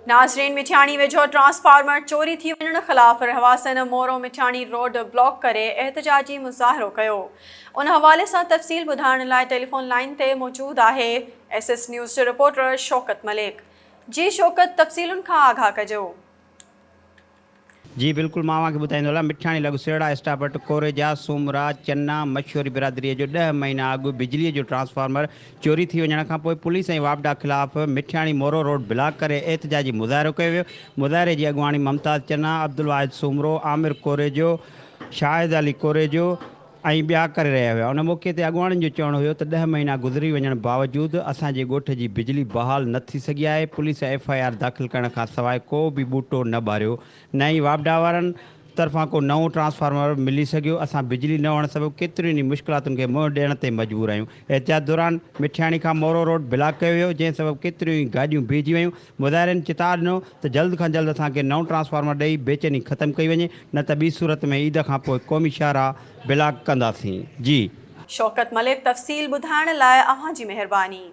नाज़रीन, मिठियाणी वेझो ट्रांसफार्मर चोरी थी वञण ख़िलाफ़ रहवासन मोरो मिठियाणी रोड ब्लॉक करे एहतजाजी मुज़ाहिरो कयो। उन हवाले सां तफ़सील ॿुधाइण लाइ टेलीफोन लाइन ते मौजूद आहे SS न्यूज़ जो रिपोर्टर शौकत मलिक। जी शौकत, तफ़सीलुनि खां आगाह कजो। जी बिल्कुल, मां ॿुधाईंदो मिठियाणी लॻसेड़ा स्टापट कोरेजा सूमरा चन्ना मशहूरी बिरादरी जो 10 महीना अॻु बिजली जो ट्रांसफार्मर चोरी थी वञण खां पोइ पुलिस ऐं वापडा ख़िलाफ़ मिठियाणी मोरो रोड ब्लॉक करे एहतजाजी मुज़ाहिरो कयो वियो। मुज़ाहिरे जी अॻुवाणी ममताज़ चन्ना, अब्दुल वाहिद सूमरो, आमिर कोरेजो, शाहिद अली कोरेजो ऐं ॿिया करे रहिया हुआ। उन मौक़े ते अॻुवाणियुनि जो चवणु हुयो त 10 महीना गुज़री वञण बावजूदि असांजे ॻोठ जी बिजली बहाल न थी सघी आहे। पुलिस FIR दाख़िल करण खां सवाइ को बि ॿूटो न ॿारियो, न ई वापडा वारनि तरफ़ां को नओं ट्रांसफार्मर मिली सघियो। असां बिजली न हुअण सबबि केतिरियुनि मुश्किलातुनि खे मुंहुं ॾियण ते मजबूर आहियूं। एहतियात दौरान मिठियाणी खां मोरो रोड ब्लॉक कयो वियो, जंहिं सबबि केतिरियूं ई गाॾियूं बीहजी वयूं। मुज़ाहिरनि चितार ॾिनो त जल्द खां जल्द असांखे नओं ट्रांसफार्मर ॾेई बेचैनी ख़तमु कई वञे, न त ॿी सूरत में ईद खां पोइ क़ौमी शाहराह ब्लॉक कंदासीं। जी शौकत मलिक, तफ़सील ॿुधाइण लाइ अव्हां जी महिरबानी।